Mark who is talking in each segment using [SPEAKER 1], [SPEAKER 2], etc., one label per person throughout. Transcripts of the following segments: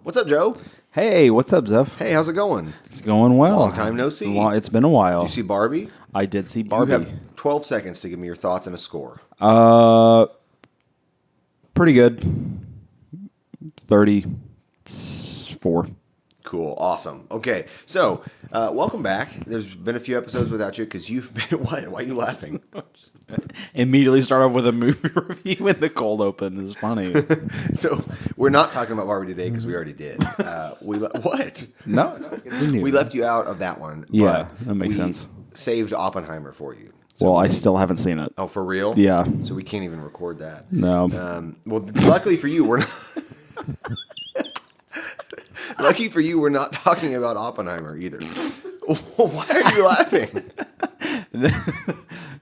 [SPEAKER 1] What's up, Joe?
[SPEAKER 2] Hey, what's up, Zeph?
[SPEAKER 1] Hey, how's it going?
[SPEAKER 2] It's going well.
[SPEAKER 1] Long time no see.
[SPEAKER 2] It's been a while.
[SPEAKER 1] Did you see Barbie?
[SPEAKER 2] I did see Barbie.
[SPEAKER 1] You have 12 seconds to give me your thoughts and a score.
[SPEAKER 2] Pretty good. 34.
[SPEAKER 1] Cool. Awesome. Okay. So, welcome back. There's been a few episodes without you because you've been... What? Why are you laughing?
[SPEAKER 2] Immediately start off with a movie review when the cold open is funny.
[SPEAKER 1] So, we're not talking about Barbie today because we already did. What?
[SPEAKER 2] No.
[SPEAKER 1] We left you out of that one.
[SPEAKER 2] Yeah,
[SPEAKER 1] but
[SPEAKER 2] that makes
[SPEAKER 1] we
[SPEAKER 2] sense.
[SPEAKER 1] Saved Oppenheimer for you. So
[SPEAKER 2] Well, I still haven't seen it.
[SPEAKER 1] Oh, for real?
[SPEAKER 2] Yeah.
[SPEAKER 1] So we can't even record that.
[SPEAKER 2] No.
[SPEAKER 1] Well, luckily for you, we're not... Lucky for you, we're not talking about Oppenheimer either. Why are you laughing?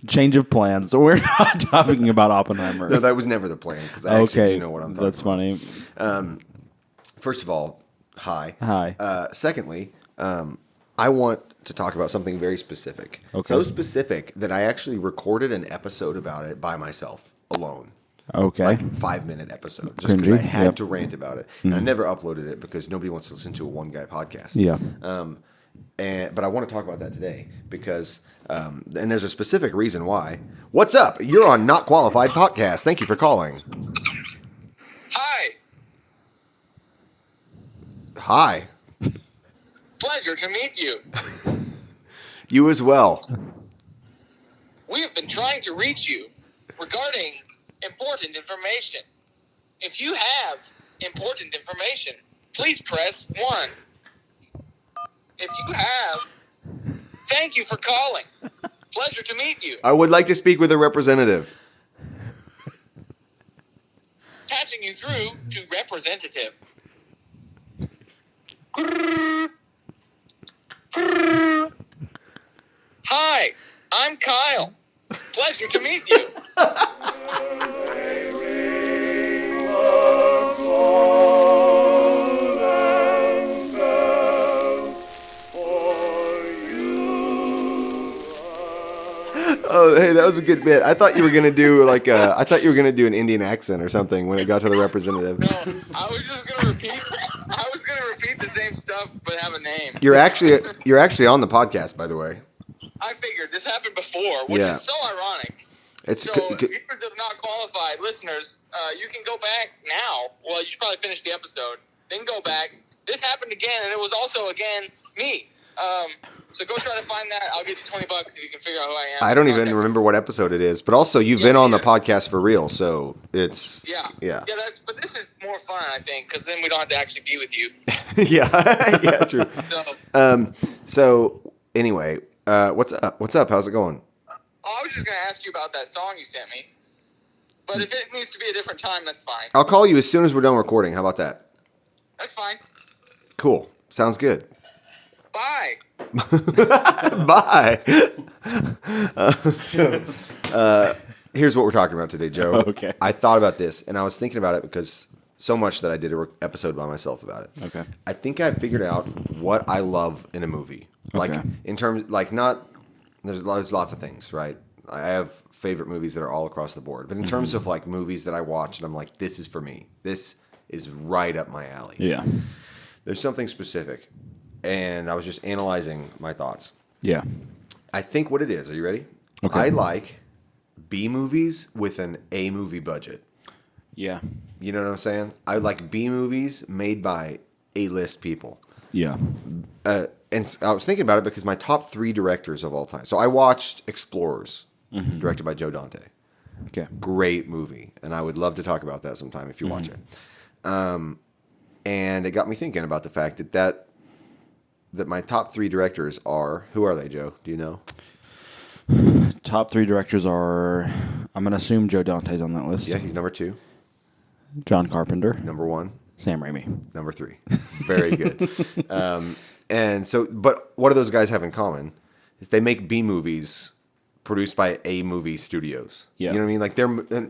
[SPEAKER 2] Change of plans. So we're not talking about Oppenheimer.
[SPEAKER 1] No, that was never the plan because I actually do know what I'm talking
[SPEAKER 2] That's
[SPEAKER 1] about.
[SPEAKER 2] funny.
[SPEAKER 1] First of all, hi.
[SPEAKER 2] Hi.
[SPEAKER 1] Secondly, I want to talk about something very specific.
[SPEAKER 2] Okay.
[SPEAKER 1] So specific that I actually recorded an episode about it by myself, alone.
[SPEAKER 2] Okay.
[SPEAKER 1] Like 5-minute episode, just because I
[SPEAKER 2] Cringy.
[SPEAKER 1] had
[SPEAKER 2] Yep.
[SPEAKER 1] to rant about it. And I never uploaded it because nobody wants to listen to a one-guy podcast.
[SPEAKER 2] Yeah.
[SPEAKER 1] But I want to talk about that today because, and there's a specific reason why. What's up? You're on Not Qualified Podcast. Thank you for calling.
[SPEAKER 3] Hi.
[SPEAKER 1] Hi.
[SPEAKER 3] Pleasure to meet you.
[SPEAKER 1] You as well.
[SPEAKER 3] We have been trying to reach you regarding important information. If you have important information, please press 1. If you have, thank you for calling. Pleasure to meet you.
[SPEAKER 1] I would like to speak with a representative.
[SPEAKER 3] Patching you through to representative. Hi, I'm Kyle. Pleasure to meet you.
[SPEAKER 1] Oh, hey, that was a good bit. I thought you were gonna do I thought you were gonna do an Indian accent or something when it got to the representative.
[SPEAKER 3] No, I was just gonna repeat. I was gonna repeat the same stuff, but have a name.
[SPEAKER 1] You're actually on the podcast, by the way.
[SPEAKER 3] I figured this happened before, which
[SPEAKER 1] Yeah.
[SPEAKER 3] is so ironic.
[SPEAKER 1] It's
[SPEAKER 3] So, if you're not qualified listeners, you can go back now. Well, you should probably finish the episode, then go back. This happened again, and it was also again me. So go try to find that. I'll give you $20 if you can figure out who I am.
[SPEAKER 1] I don't even
[SPEAKER 3] Contact me.
[SPEAKER 1] remember what episode it is, but also you've
[SPEAKER 3] Yeah,
[SPEAKER 1] been on the
[SPEAKER 3] either.
[SPEAKER 1] podcast for real, so it's
[SPEAKER 3] Yeah.
[SPEAKER 1] yeah.
[SPEAKER 3] But this is more fun, I think, because then we don't have to actually be with you.
[SPEAKER 1] yeah, yeah, true.
[SPEAKER 3] So,
[SPEAKER 1] So anyway, what's up? What's up? How's it going?
[SPEAKER 3] I was just gonna ask you about that song you sent me. But if it needs to be a different time, that's fine.
[SPEAKER 1] I'll call you as soon as we're done recording. How about that?
[SPEAKER 3] That's fine.
[SPEAKER 1] Cool. Sounds good.
[SPEAKER 3] Bye.
[SPEAKER 1] Bye. Here's what we're talking about today, Joe.
[SPEAKER 2] Okay.
[SPEAKER 1] I thought about this, and I was thinking about it because so much that I did an episode by myself about it.
[SPEAKER 2] Okay.
[SPEAKER 1] I think I figured out what I love in a movie. Like
[SPEAKER 2] Okay.
[SPEAKER 1] in terms, like not. There's lots of things, right? I have favorite movies that are all across the board, but in terms of like movies that I watch and I'm like, this is for me. This is right up my alley.
[SPEAKER 2] Yeah.
[SPEAKER 1] There's something specific, and I was just analyzing my thoughts.
[SPEAKER 2] Yeah.
[SPEAKER 1] I think what it is. Are you ready?
[SPEAKER 2] Okay.
[SPEAKER 1] I like B movies with an A movie budget.
[SPEAKER 2] Yeah.
[SPEAKER 1] You know what I'm saying? I like B movies made by A-list people.
[SPEAKER 2] Yeah.
[SPEAKER 1] And I was thinking about it because my top 3 directors of all time. So I watched Explorers, directed by Joe Dante.
[SPEAKER 2] Okay.
[SPEAKER 1] Great movie, and I would love to talk about that sometime if you watch it. And it got me thinking about the fact that my top 3 directors are, who are they, Joe? Do you know?
[SPEAKER 2] Top 3 directors are, I'm going to assume Joe Dante's on that list.
[SPEAKER 1] Yeah, he's number 2.
[SPEAKER 2] John Carpenter.
[SPEAKER 1] Number 1.
[SPEAKER 2] Sam Raimi.
[SPEAKER 1] Number 3. Very good. And so, but what do those guys have in common? Is they make B movies produced by A movie studios.
[SPEAKER 2] Yeah.
[SPEAKER 1] You know what I mean? Like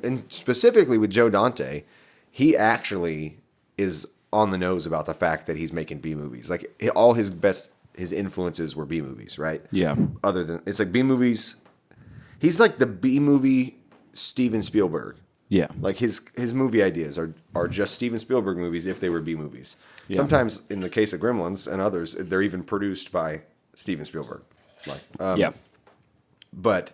[SPEAKER 1] and specifically with Joe Dante, he actually is on the nose about the fact that he's making B movies. Like all his influences were B movies, right?
[SPEAKER 2] Yeah.
[SPEAKER 1] Other than, it's like B movies. He's like the B movie Steven Spielberg.
[SPEAKER 2] Yeah.
[SPEAKER 1] Like his movie ideas are just Steven Spielberg movies if they were B movies.
[SPEAKER 2] Yeah.
[SPEAKER 1] Sometimes in the case of Gremlins and others, they're even produced by Steven Spielberg. Like
[SPEAKER 2] Yeah.
[SPEAKER 1] but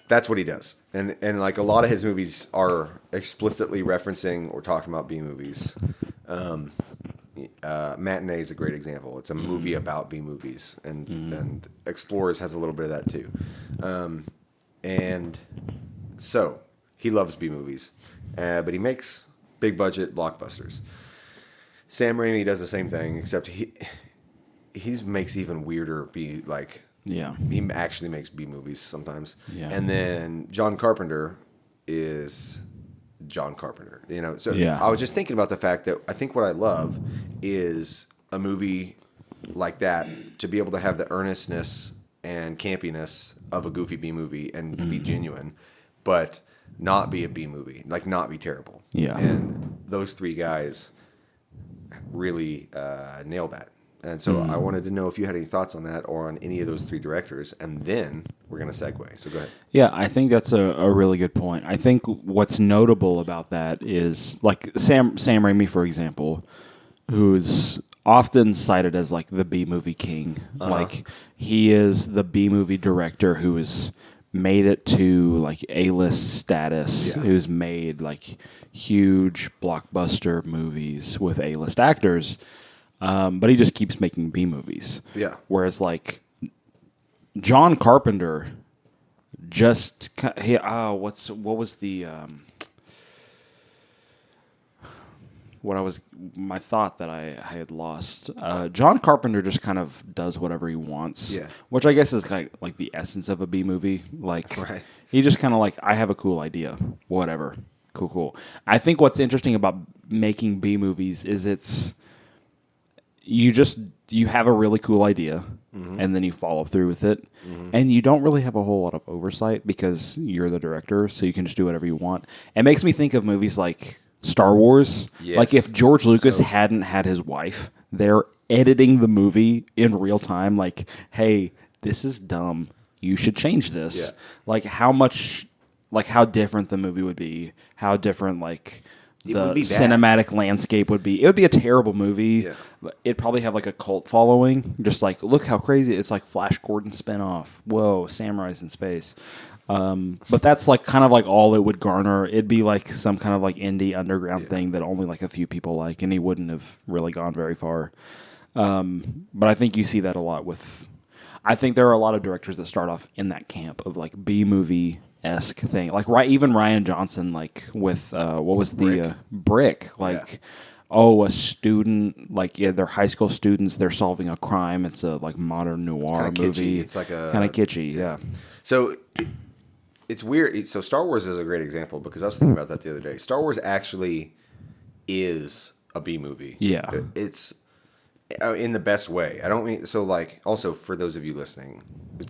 [SPEAKER 1] that's what he does. And like a lot of his movies are explicitly referencing or talking about B movies. Matinee is a great example. It's a movie about B movies, and Explorers has a little bit of that too. And so he loves B movies, but he makes big budget blockbusters. Sam Raimi does the same thing, except he makes even weirder B like.
[SPEAKER 2] Yeah.
[SPEAKER 1] He actually makes B movies sometimes.
[SPEAKER 2] Yeah.
[SPEAKER 1] And then John Carpenter is John Carpenter. You know, so
[SPEAKER 2] Yeah.
[SPEAKER 1] I was just thinking about the fact that I think what I love is a movie like that to be able to have the earnestness and campiness of a goofy B movie and be genuine, but not be a B movie, like not be terrible.
[SPEAKER 2] Yeah.
[SPEAKER 1] And those three guys really nail that. And so I wanted to know if you had any thoughts on that or on any of those three directors, and then we're going to segue. So go ahead.
[SPEAKER 2] Yeah, I think that's a really good point. I think what's notable about that is like Sam Raimi, for example, who's often cited as like the B movie king. Like he is the B movie director who has made it to like A-list status, who's made like huge blockbuster movies with A-list actors. But he just keeps making B movies.
[SPEAKER 1] Yeah.
[SPEAKER 2] Whereas like John Carpenter just what was the my thought that I had lost. John Carpenter just kind of does whatever he wants.
[SPEAKER 1] Yeah.
[SPEAKER 2] Which I guess is kind of like the essence of a B movie. Like
[SPEAKER 1] Right.
[SPEAKER 2] he just kind of like, I have a cool idea, whatever. Cool. I think what's interesting about making B movies is you have a really cool idea and then you follow through with it, and you don't really have a whole lot of oversight because you're the director, so you can just do whatever you want. It makes me think of movies like Star Wars.
[SPEAKER 1] Yes.
[SPEAKER 2] Like if George Lucas hadn't had his wife there editing the movie in real time, like, hey, this is dumb, you should change this.
[SPEAKER 1] Yeah.
[SPEAKER 2] Like how different the movie would be, how different like
[SPEAKER 1] It
[SPEAKER 2] the
[SPEAKER 1] would be bad.
[SPEAKER 2] cinematic landscape would be. It would be a terrible movie.
[SPEAKER 1] Yeah.
[SPEAKER 2] It'd probably have like a cult following. Just like, look how crazy it's like Flash Gordon spinoff. Whoa, samurais in space. But that's like kind of like all it would garner. It'd be like some kind of like indie underground thing that only like a few people like, and he wouldn't have really gone very far. But I think you see that a lot with. I think there are a lot of directors that start off in that camp of like B movie esque thing, like even Ryan Johnson, like with what was the Brick, like a student, like they're high school students, they're solving a crime. It's a like modern noir movie.
[SPEAKER 1] It's like a
[SPEAKER 2] kind of kitschy, yeah.
[SPEAKER 1] So it's weird. So Star Wars is a great example because I was thinking about that the other day. Star Wars actually is a B movie.
[SPEAKER 2] Yeah.
[SPEAKER 1] It's in the best way. I don't mean so. Like also for those of you listening,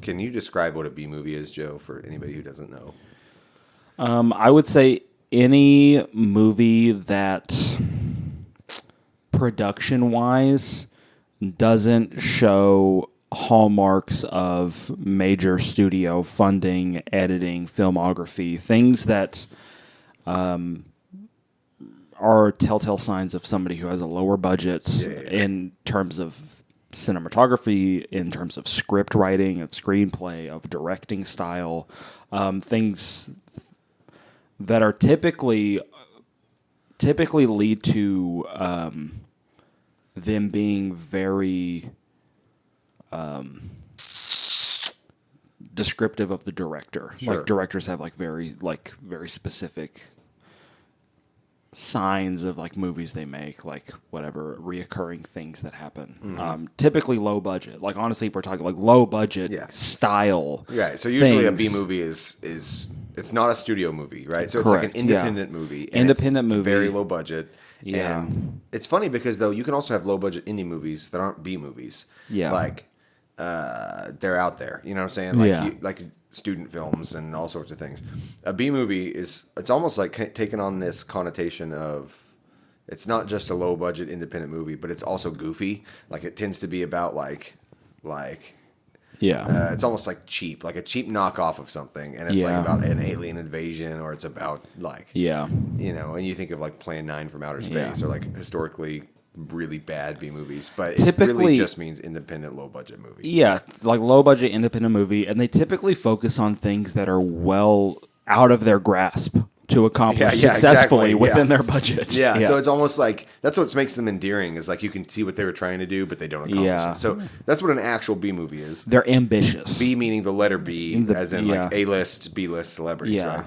[SPEAKER 1] can you describe what a B movie is, Joe, for anybody who doesn't know?
[SPEAKER 2] I would say any movie that production-wise doesn't show hallmarks of major studio funding, editing, filmography, things that are telltale signs of somebody who has a lower budget in terms of cinematography, in terms of script writing, of screenplay, of directing style, things that are typically lead to them being very descriptive of the director.
[SPEAKER 1] Sure.
[SPEAKER 2] Like directors have like very specific signs of like movies they make, like whatever reoccurring things that happen. Typically low budget. Like honestly, if we're talking like low budget style,
[SPEAKER 1] So usually a
[SPEAKER 2] things.
[SPEAKER 1] B movie is it's not a studio movie, right? So
[SPEAKER 2] Correct,
[SPEAKER 1] it's like an independent movie. And
[SPEAKER 2] Independent
[SPEAKER 1] it's
[SPEAKER 2] movie.
[SPEAKER 1] very low budget.
[SPEAKER 2] Yeah.
[SPEAKER 1] And it's funny because though you can also have low budget indie movies that aren't B movies.
[SPEAKER 2] Yeah.
[SPEAKER 1] Like they're out there. You know what I'm saying? Like
[SPEAKER 2] Yeah.
[SPEAKER 1] like student films and all sorts of things. A B movie it's almost like taking on this connotation of it's not just a low budget independent movie, but it's also goofy. Like it tends to be about like
[SPEAKER 2] Yeah.
[SPEAKER 1] It's almost like cheap, like a cheap knockoff of something, and it's like
[SPEAKER 2] Yeah.
[SPEAKER 1] about an alien invasion, or it's about like
[SPEAKER 2] Yeah.
[SPEAKER 1] and you think of like Plan 9 from Outer
[SPEAKER 2] Yeah.
[SPEAKER 1] Space, or like historically really bad B movies, but it
[SPEAKER 2] Typically-
[SPEAKER 1] really just means independent, low budget movie.
[SPEAKER 2] Yeah, like low budget independent movie, and they typically focus on things that are well out of their grasp to accomplish
[SPEAKER 1] Yeah,
[SPEAKER 2] successfully
[SPEAKER 1] exactly,
[SPEAKER 2] within
[SPEAKER 1] yeah.
[SPEAKER 2] their budget.
[SPEAKER 1] Yeah, so it's almost like that's what makes them endearing, is like you can see what they were trying to do, but they don't accomplish
[SPEAKER 2] Yeah.
[SPEAKER 1] it. So that's what an actual B movie is.
[SPEAKER 2] they're ambitious.
[SPEAKER 1] B meaning the letter B, as in
[SPEAKER 2] yeah.
[SPEAKER 1] like A-list, B-list celebrities,
[SPEAKER 2] Yeah.
[SPEAKER 1] right?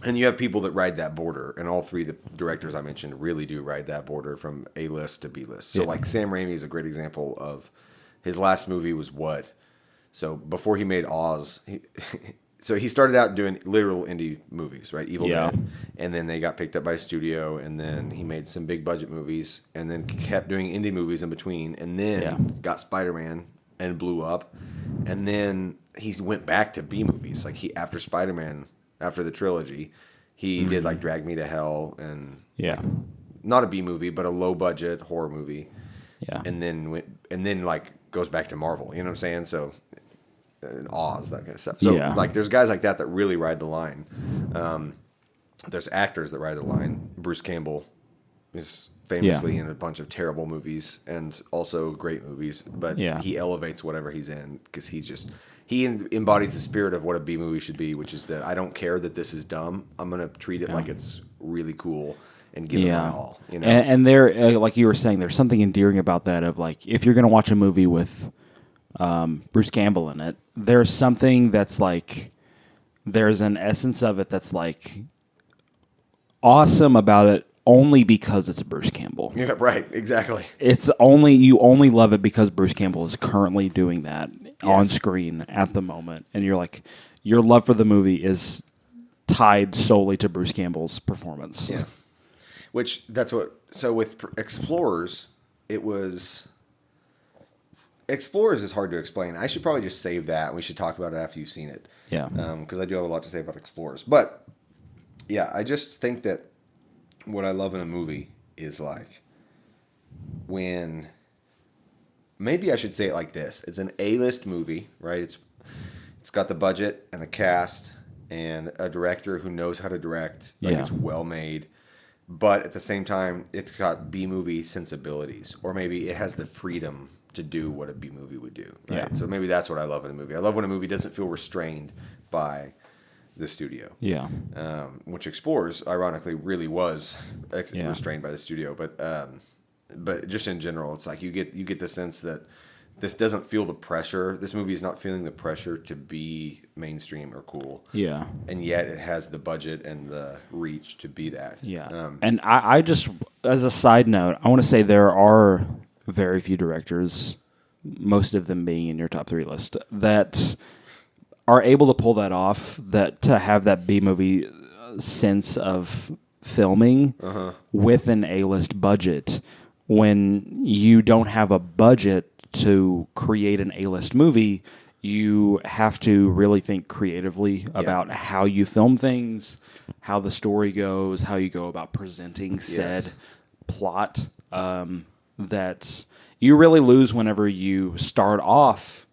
[SPEAKER 1] And you have people that ride that border, and all three of the directors I mentioned really do ride that border from A-list to B-list. So like Sam Raimi is a great example of his last movie was what? So before he made Oz, so he started out doing literal indie movies, right? Evil
[SPEAKER 2] Yeah.
[SPEAKER 1] Dead. And then they got picked up by a studio, and then he made some big budget movies, and then kept doing indie movies in between, and then got Spider-Man and blew up. And then he went back to B movies. Like after Spider-Man, after the trilogy, he did like Drag Me to Hell, and
[SPEAKER 2] Yeah.
[SPEAKER 1] not a B movie, but a low budget horror movie.
[SPEAKER 2] Yeah.
[SPEAKER 1] And then like goes back to Marvel. You know what I'm saying? So and Oz, that kind of stuff. So
[SPEAKER 2] Yeah.
[SPEAKER 1] like there's guys like that really ride the line. There's actors that ride the line. Bruce Campbell is famously in a bunch of terrible movies and also great movies, but he elevates whatever he's in because he embodies the spirit of what a B movie should be, which is that I don't care that this is dumb. I'm gonna treat it like it's really cool and give it my all. You know,
[SPEAKER 2] and there, like you were saying, there's something endearing about that. Of like, if you're gonna watch a movie with Bruce Campbell in it, there's something that's like, there's an essence of it that's like awesome about it only because it's Bruce Campbell.
[SPEAKER 1] yeah, right, exactly.
[SPEAKER 2] It's only, you only love it because Bruce Campbell is currently doing that on screen at the moment, and you're like, your love for the movie is tied solely to Bruce Campbell's performance.
[SPEAKER 1] Yeah, which that's what. So with Explorers, Explorers is hard to explain. I should probably just save that. We should talk about it after you've seen it.
[SPEAKER 2] Yeah.
[SPEAKER 1] Because I do have a lot to say about Explorers. But, yeah, I just think that what I love in a movie is like when... Maybe I should say it like this. It's an A-list movie, right? It's got the budget and the cast and a director who knows how to direct. Like it's well made. But at the same time, it's got B-movie sensibilities. Or maybe it has the freedom to do what a B movie would do. Right?
[SPEAKER 2] Yeah.
[SPEAKER 1] So maybe that's what I love in a movie. I love when a movie doesn't feel restrained by the studio.
[SPEAKER 2] Yeah.
[SPEAKER 1] Which Explorers, ironically, really was restrained by the studio. But just in general, it's like you get the sense that this doesn't feel the pressure. This movie is not feeling the pressure to be mainstream or cool.
[SPEAKER 2] Yeah.
[SPEAKER 1] And yet it has the budget and the reach to be that.
[SPEAKER 2] Yeah. And I just, as a side note, I want to say there are very few directors, most of them being in your top 3 list, that are able to pull that off, that to have that B-movie sense of filming with an A-list budget when you don't have a budget to create an A-list movie. You have to really think creatively about how you film things, how the story goes, how you go about presenting said plot. That you really lose whenever you start off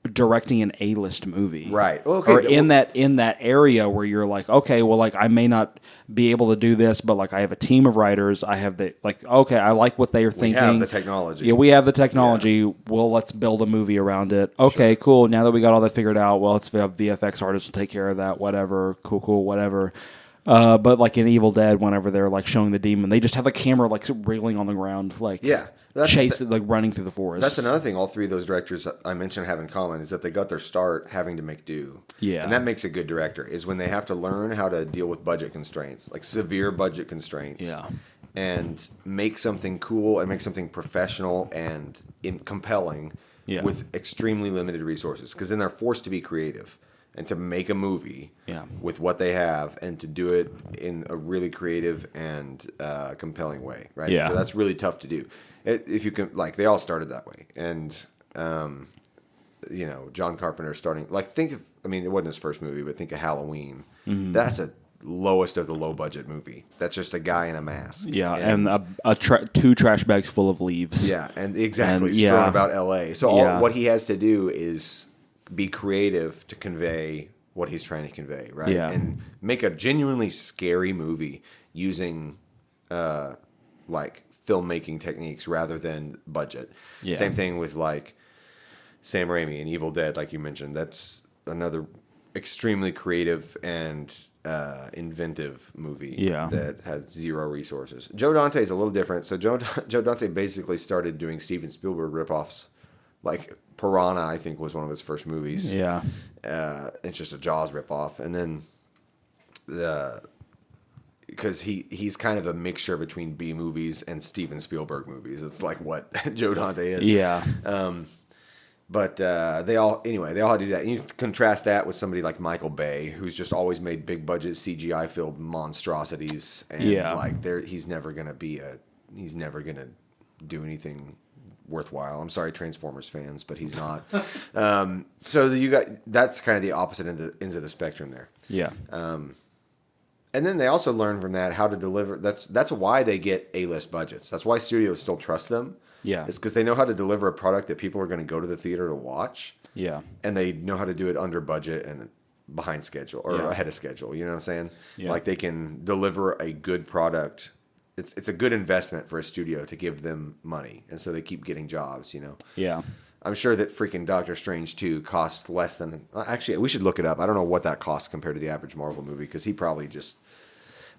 [SPEAKER 2] directing an A-list movie,
[SPEAKER 1] Right. Okay.
[SPEAKER 2] Or in that area where you're like, okay, well, like I may not be able to do this, but like I have a team of writers. I have okay, I like what they are thinking.
[SPEAKER 1] We have the technology.
[SPEAKER 2] Yeah, we have the technology. Yeah. Well, let's build a movie around it. Okay, cool. Now that we got all that figured out, well, let's have VFX artists will take care of that. Whatever. Cool. Whatever. But like in Evil Dead, whenever they're like showing the demon, they just have the camera like wriggling on the ground, like like running through the forest.
[SPEAKER 1] That's another thing all three of those directors I mentioned have in common is that they got their start having to make do.
[SPEAKER 2] Yeah.
[SPEAKER 1] And that makes a good director is when they have to learn how to deal with budget constraints, like severe budget constraints.
[SPEAKER 2] Yeah.
[SPEAKER 1] And make something cool and make something professional and compelling with extremely limited resources. Because then they're forced to be creative and to make a movie with what they have and to do it in a really creative and compelling way, right?
[SPEAKER 2] Yeah.
[SPEAKER 1] So that's really tough to do. If you can, like, they all started that way. And, John Carpenter starting, like, it wasn't his first movie, but think of Halloween. Mm-hmm. That's a lowest of the low budget movie. That's just a guy in a mask.
[SPEAKER 2] Yeah, and two trash bags full of leaves.
[SPEAKER 1] Yeah, and exactly,
[SPEAKER 2] And,
[SPEAKER 1] strewn
[SPEAKER 2] yeah.
[SPEAKER 1] about L.A. So
[SPEAKER 2] Yeah.
[SPEAKER 1] what he has to do is be creative to convey what he's trying to convey, right?
[SPEAKER 2] Yeah.
[SPEAKER 1] And make a genuinely scary movie using like filmmaking techniques rather than budget.
[SPEAKER 2] Yeah.
[SPEAKER 1] Same thing with like Sam Raimi and Evil Dead, like you mentioned. That's another extremely creative and inventive movie
[SPEAKER 2] Yeah.
[SPEAKER 1] that has zero resources. Joe Dante is a little different. So Joe Dante basically started doing Steven Spielberg ripoffs. Like Piranha, I think, was one of his first movies.
[SPEAKER 2] Yeah.
[SPEAKER 1] It's just a Jaws ripoff. And then because he's kind of a mixture between B movies and Steven Spielberg movies. It's like what Joe Dante is.
[SPEAKER 2] Yeah.
[SPEAKER 1] But they all had to do that. And you contrast that with somebody like Michael Bay, who's just always made big budget CGI filled monstrosities, and he's never gonna do anything worthwhile. I'm sorry, Transformers fans, but he's not. So that's kind of the opposite ends of the spectrum there.
[SPEAKER 2] Yeah.
[SPEAKER 1] And then they also learn from that how to deliver. That's why they get A-list budgets. That's why studios still trust them.
[SPEAKER 2] Yeah.
[SPEAKER 1] It's because they know how to deliver a product that people are going to go to the theater to watch.
[SPEAKER 2] Yeah.
[SPEAKER 1] And they know how to do it under budget and behind schedule or ahead of schedule. You know what I'm saying?
[SPEAKER 2] Yeah.
[SPEAKER 1] Like they can deliver a good product. It's a good investment for a studio to give them money. And so they keep getting jobs, you know?
[SPEAKER 2] Yeah.
[SPEAKER 1] I'm sure that freaking Doctor Strange 2 cost less than... Actually, we should look it up. I don't know what that costs compared to the average Marvel movie because he probably just...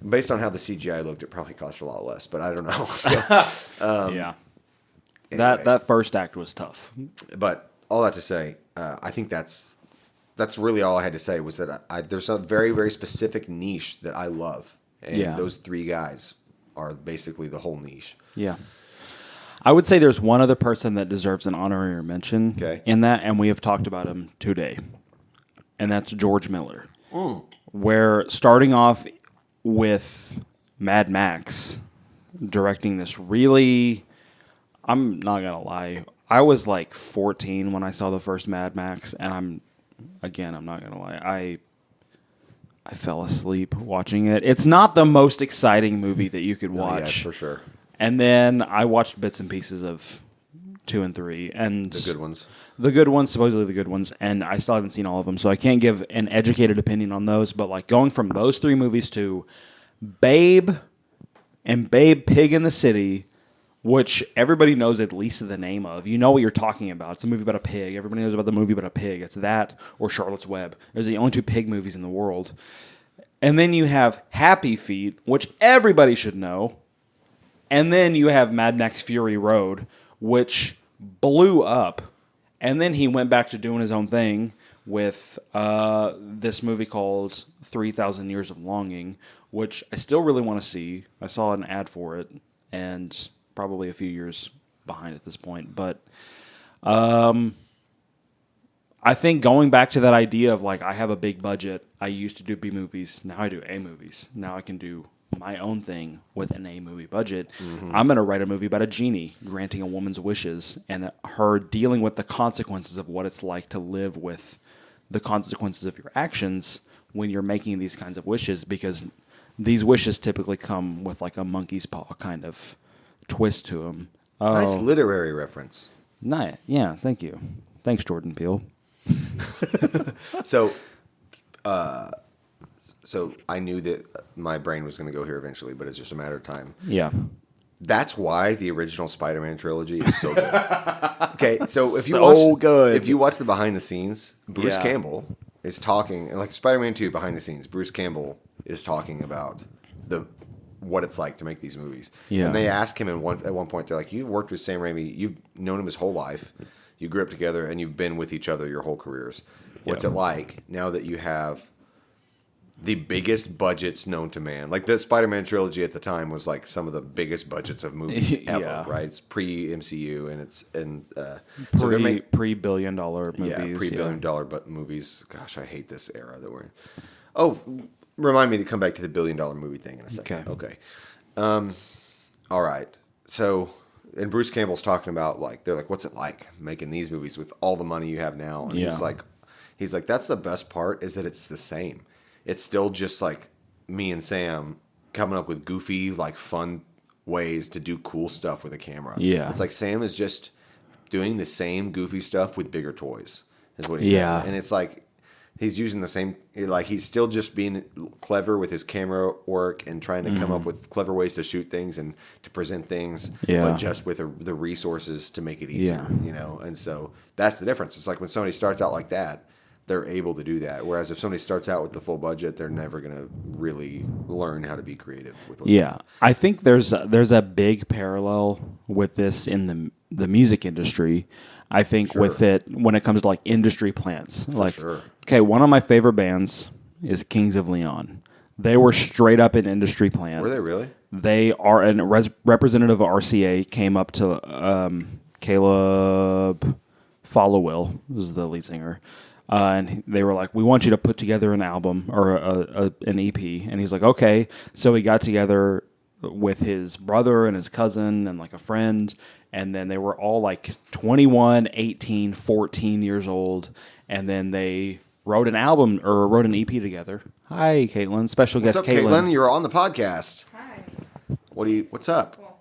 [SPEAKER 1] Based on how the CGI looked, it probably cost a lot less, but I don't know. So,
[SPEAKER 2] yeah.
[SPEAKER 1] anyway.
[SPEAKER 2] That first act was tough.
[SPEAKER 1] But all that to say, I think that's really all I had to say was that there's a very, very specific niche that I love. And those three guys are basically the whole niche.
[SPEAKER 2] Yeah. I would say there's one other person that deserves an honorary mention in that, and we have talked about him today. And that's George Miller. Where starting off with Mad Max directing this really... I'm not going to lie. I was like 14 when I saw the first Mad Max, and I'm not going to lie. I fell asleep watching it. It's not the most exciting movie that you could watch.
[SPEAKER 1] Yeah, for sure.
[SPEAKER 2] And then I watched bits and pieces of 2 and 3. And
[SPEAKER 1] The good ones.
[SPEAKER 2] The good ones, supposedly the good ones. And I still haven't seen all of them, so I can't give an educated opinion on those. But like going from those 3 movies to Babe and Babe Pig in the City, which everybody knows at least the name of. You know what you're talking about. It's a movie about a pig. Everybody knows about the movie about a pig. It's that or Charlotte's Web. There's the only 2 pig movies in the world. And then you have Happy Feet, which everybody should know. And then you have Mad Max Fury Road, which blew up. And then he went back to doing his own thing with this movie called 3,000 Years of Longing, which I still really want to see. I saw an ad for it, and probably a few years behind at this point. But I think going back to that idea of like, I have a big budget. I used to do B movies. Now I do A movies. Now I can do my own thing with an A movie budget. Mm-hmm. I'm going to write a movie about a genie granting a woman's wishes and her dealing with the consequences of what it's like to live with the consequences of your actions when you're making these kinds of wishes, because these wishes typically come with like a monkey's paw kind of twist to them.
[SPEAKER 1] Nice literary reference.
[SPEAKER 2] Nice. Yeah, thank you. Thanks, Jordan Peele.
[SPEAKER 1] So I knew that my brain was going to go here eventually, but it's just a matter of time.
[SPEAKER 2] Yeah.
[SPEAKER 1] That's why the original Spider-Man trilogy is so good. Okay, so if you watch the behind the scenes, Bruce Campbell is talking, like Spider-Man 2 behind the scenes, Bruce Campbell is talking about what it's like to make these movies.
[SPEAKER 2] Yeah.
[SPEAKER 1] And they ask him at one point, they're like, you've worked with Sam Raimi, you've known him his whole life, you grew up together, and you've been with each other your whole careers. What's it like now that you have the biggest budgets known to man? Like the Spider-Man trilogy at the time was like some of the biggest budgets of movies ever, right? It's pre-MCU and
[SPEAKER 2] pre-billion-dollar movies.
[SPEAKER 1] Yeah, pre-billion-dollar movies. Gosh, I hate this era that we're in. Oh, remind me to come back to the billion-dollar movie thing in a second. Okay. All right. So, and Bruce Campbell's talking about they're like, what's it like making these movies with all the money you have now? And he's like, that's the best part is that it's the same. It's still just like me and Sam coming up with goofy, like fun ways to do cool stuff with a camera.
[SPEAKER 2] Yeah.
[SPEAKER 1] It's like Sam is just doing the same goofy stuff with bigger toys, is what he
[SPEAKER 2] Yeah.
[SPEAKER 1] said. And it's like he's using the same, like he's still just being clever with his camera work and trying to come up with clever ways to shoot things and to present things, but just with the resources to make it easier, you know? And so that's the difference. It's like when somebody starts out like that, they're able to do that. Whereas if somebody starts out with the full budget, they're never going to really learn how to be creative with what
[SPEAKER 2] Yeah, I think there's a big parallel with this in the music industry. I think with it when it comes to like industry plants. Okay, one of my favorite bands is Kings of Leon. They were straight up an industry plant.
[SPEAKER 1] Were they really?
[SPEAKER 2] They are a representative of RCA came up to Caleb Followill, who's the lead singer. And they were like, we want you to put together an album or an EP. And he's like, okay. So he got together with his brother and his cousin and like a friend. And then they were all like 21, 18, 14 years old. And then they wrote an album or wrote an EP together. Hi, Caitlin. Special guest
[SPEAKER 1] What's up, Caitlin? You're on the podcast.
[SPEAKER 4] Hi.
[SPEAKER 1] What's up?
[SPEAKER 4] Cool.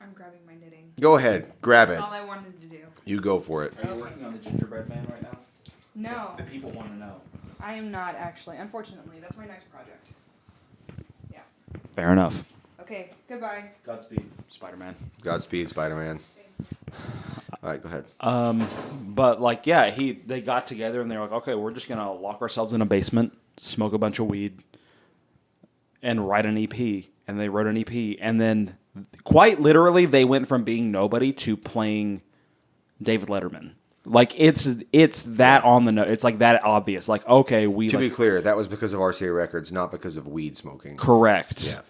[SPEAKER 4] I'm grabbing my knitting.
[SPEAKER 1] Go ahead. Grab it.
[SPEAKER 4] That's all I wanted to do.
[SPEAKER 1] You go for it.
[SPEAKER 2] Are you working on the gingerbread man right now?
[SPEAKER 4] No,
[SPEAKER 2] The people want to know.
[SPEAKER 4] I am not actually. Unfortunately, that's my next project. Yeah.
[SPEAKER 2] Fair enough.
[SPEAKER 4] Okay. Goodbye.
[SPEAKER 2] Godspeed, Spider-Man.
[SPEAKER 1] Godspeed, Spider-Man. All right, go ahead.
[SPEAKER 2] But like, yeah, they got together and they were like, okay, we're just gonna lock ourselves in a basement, smoke a bunch of weed, and write an EP. And they wrote an EP, and then quite literally, they went from being nobody to playing David Letterman. Like it's that on the note. It's like that obvious. Like okay,
[SPEAKER 1] To be clear, that was because of RCA Records, not because of weed smoking.
[SPEAKER 2] Correct.
[SPEAKER 1] Yeah.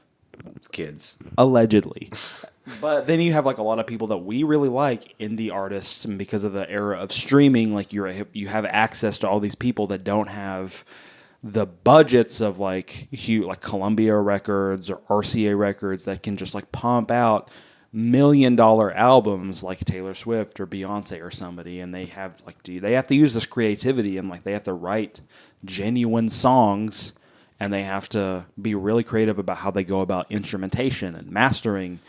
[SPEAKER 1] Kids.
[SPEAKER 2] Allegedly. But then you have like a lot of people that we really like, indie artists, and because of the era of streaming, like you have access to all these people that don't have the budgets of like Columbia Records or RCA Records that can just like pump out $1 million albums like Taylor Swift or Beyonce or somebody, and they have they have to use this creativity and like they have to write genuine songs. And they have to be really creative about how they go about instrumentation and mastering,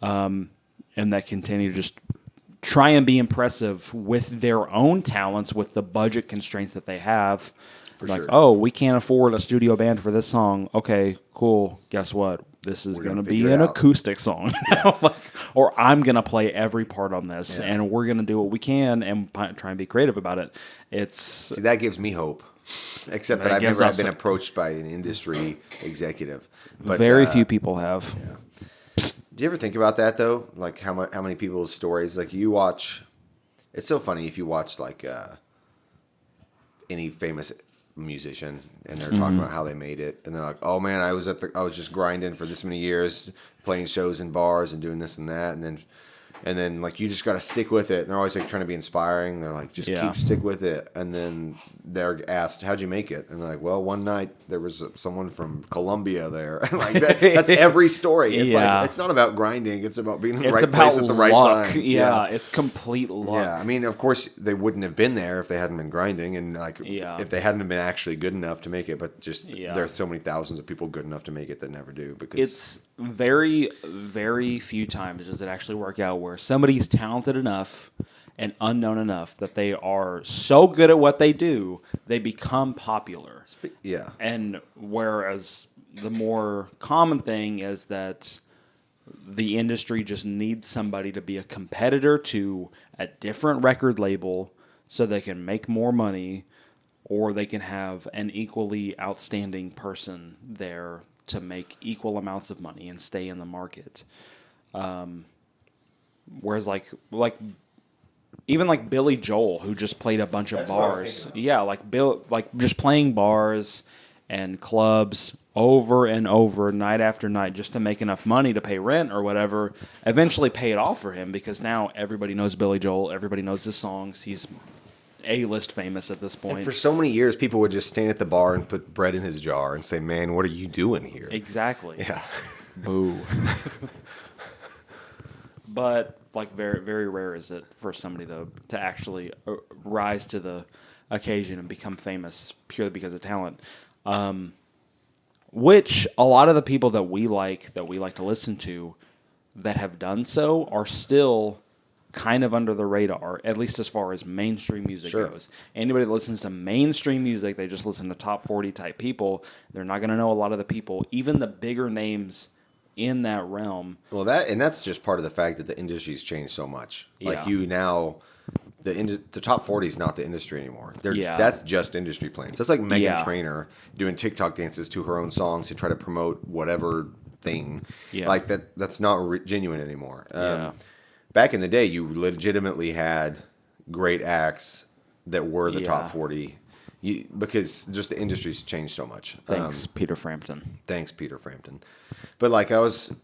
[SPEAKER 2] and that continue to just try and be impressive with their own talents, with the budget constraints that they have.
[SPEAKER 1] Sure.
[SPEAKER 2] Oh, we can't afford a studio band for this song. Okay, cool. Guess what? This is going to be an acoustic song. Or I'm going to play every part on this, and we're going to do what we can and try and be creative about it.
[SPEAKER 1] See, that gives me hope. Except that I've never been approached by an industry executive. But
[SPEAKER 2] very few people have.
[SPEAKER 1] Yeah. Do you ever think about that though? Like how many people's stories? Like you watch. It's so funny if you watch like any famous musician and they're talking about how they made it, and they're like, "Oh man, I was just grinding for this many years, playing shows in bars and doing this and that," and then like you just got to stick with it. And they're always like trying to be inspiring. They're like, just stick with it. And then they're asked, "How'd you make it?" And they're like, "Well, one night there was someone from Colombia there." Like that's every story. It's like it's not about grinding. It's about being in the right place at the right time.
[SPEAKER 2] Yeah, it's complete luck.
[SPEAKER 1] Yeah, I mean, of course they wouldn't have been there if they hadn't been grinding, and like if they hadn't been actually good enough to make it. But just there's so many thousands of people good enough to make it that never do, because
[SPEAKER 2] it's very, very few times does it actually work out where somebody's talented enough and unknown enough that they are so good at what they do, they become popular.
[SPEAKER 1] Yeah.
[SPEAKER 2] And whereas the more common thing is that the industry just needs somebody to be a competitor to a different record label so they can make more money, or they can have an equally outstanding person there to make equal amounts of money and stay in the market. Whereas like even like Billy Joel, who just played a bunch of bars. Yeah, like just playing bars and clubs over and over, night after night, just to make enough money to pay rent or whatever, eventually paid off for him, because now everybody knows Billy Joel, everybody knows his songs. He's A-list famous at this point.
[SPEAKER 1] And for so many years, people would just stand at the bar and put bread in his jar and say, "Man, what are you doing here?"
[SPEAKER 2] Exactly.
[SPEAKER 1] Yeah.
[SPEAKER 2] Boo. But like very, very rare is it for somebody to actually rise to the occasion and become famous purely because of talent. which a lot of the people that we like to listen to that have done so are still kind of under the radar, at least as far as mainstream music goes. Anybody that listens to mainstream music, they just listen to top 40 type people. They're not going to know a lot of the people, even the bigger names in that realm.
[SPEAKER 1] Well, that's just part of the fact that the industry's changed so much. Like the top 40 is not the industry anymore. That's just industry plans. That's like Meghan Trainor doing TikTok dances to her own songs to try to promote whatever thing. Yeah. Like that's not genuine anymore. Back in the day, you legitimately had great acts that were the top 40 because just the industry's changed so much.
[SPEAKER 2] Thanks, Peter Frampton.
[SPEAKER 1] Thanks, Peter Frampton. But like I was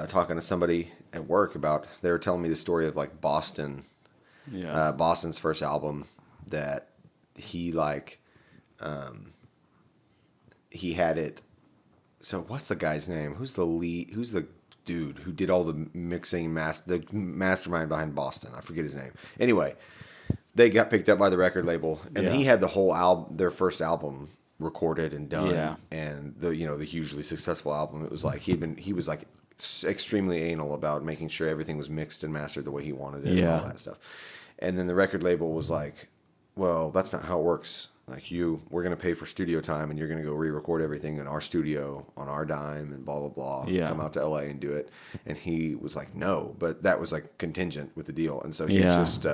[SPEAKER 1] talking to somebody at work about, they were telling me the story of like Boston. Yeah. Boston's first album that he he had it. So what's the guy's name? Who's the lead? Who's the dude who did all the mixing, the mastermind behind Boston? I forget his name. Anyway, they got picked up by the record label, and he had the whole album, their first album, recorded and done. Yeah. And the hugely successful album. It was like he was like extremely anal about making sure everything was mixed and mastered the way he wanted it and all that stuff. And then the record label was like, well, that's not how it works. Like we're going to pay for studio time and you're going to go re-record everything in our studio on our dime and blah, blah, blah. Yeah. Come out to LA and do it. And he was like, no, but that was like contingent with the deal. And so he just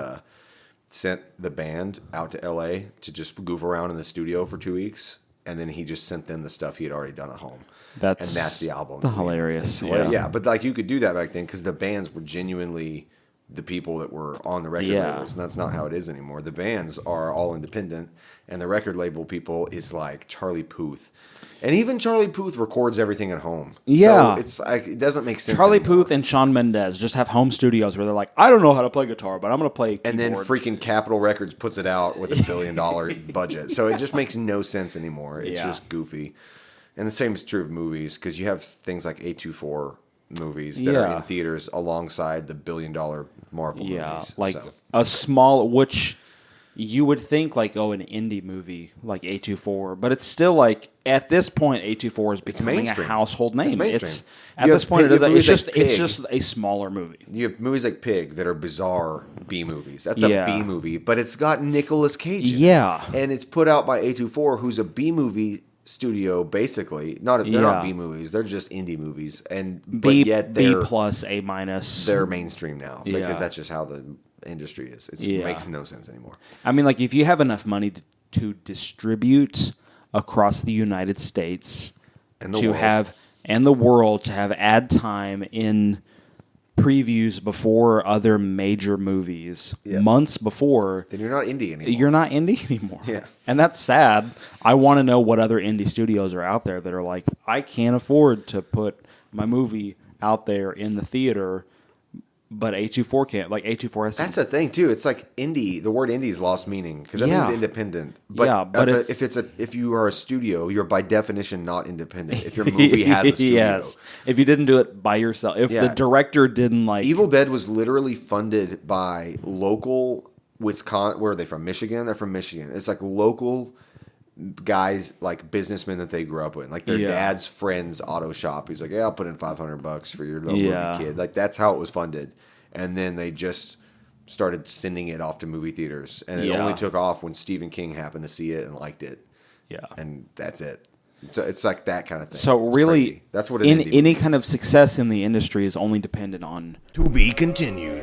[SPEAKER 1] sent the band out to LA to just goof around in the studio for 2 weeks. And then he just sent them the stuff he had already done at home. And that's the album.
[SPEAKER 2] Hilarious.
[SPEAKER 1] Yeah. But like you could do that back then because the bands were genuinely the people that were on the record labels, and that's not how it is anymore. The bands are all independent, and the record label people is like Charlie Puth. And even Charlie Puth records everything at home. Yeah. So it's like, it doesn't make sense
[SPEAKER 2] Charlie
[SPEAKER 1] anymore.
[SPEAKER 2] Puth and Shawn Mendes just have home studios where they're like, I don't know how to play guitar, but I'm going to play keyboard.
[SPEAKER 1] And then freaking Capitol Records puts it out with $1 billion budget. So it just makes no sense anymore. It's just goofy. And the same is true of movies, because you have things like A24 movies that are in theaters alongside the $1 billion Marvel movies.
[SPEAKER 2] Like a small, which you would think like, an indie movie like A24, but it's still like, at this point, A24 is becoming a household name. It's at this point, it's just a smaller movie.
[SPEAKER 1] You have movies like Pig that are bizarre B movies. That's a B movie, but it's got Nicolas Cage in it. And it's put out by A24, who's a B movie studio, basically. They're not B movies, they're just indie movies, but yet they're
[SPEAKER 2] B plus, A minus.
[SPEAKER 1] They're mainstream now because that's just how the industry is. It makes no sense anymore.
[SPEAKER 2] I mean, like, if you have enough money to distribute across the United States and the world to have ad time in previews before other major movies months before,
[SPEAKER 1] then you're not indie anymore.
[SPEAKER 2] You're not indie anymore.
[SPEAKER 1] Yeah.
[SPEAKER 2] And that's sad. I want to know what other indie studios are out there that are like, I can't afford to put my movie out there in the theater, but A24 can't. Like, A24 has to...
[SPEAKER 1] That's the thing, too. It's like indie. The word indie's lost meaning because that means independent. But, if you are a studio, you're by definition not independent. If your movie has a studio. Yes.
[SPEAKER 2] If you didn't do it by yourself. If the director didn't like...
[SPEAKER 1] Evil Dead was literally funded by local Wisconsin... Where are they from? Michigan? They're from Michigan. It's like local guys, like businessmen that they grew up with. Like their dad's friend's auto shop. He's like, yeah, I'll put in $500 for your little movie kid. Like that's how it was funded. And then they just started sending it off to movie theaters. And it only took off when Stephen King happened to see it and liked it. Yeah. And that's it. So it's like that kind of thing.
[SPEAKER 2] So
[SPEAKER 1] it's
[SPEAKER 2] really,
[SPEAKER 1] crazy. That's what
[SPEAKER 2] any kind of success in the industry is only dependent on...
[SPEAKER 1] To be continued.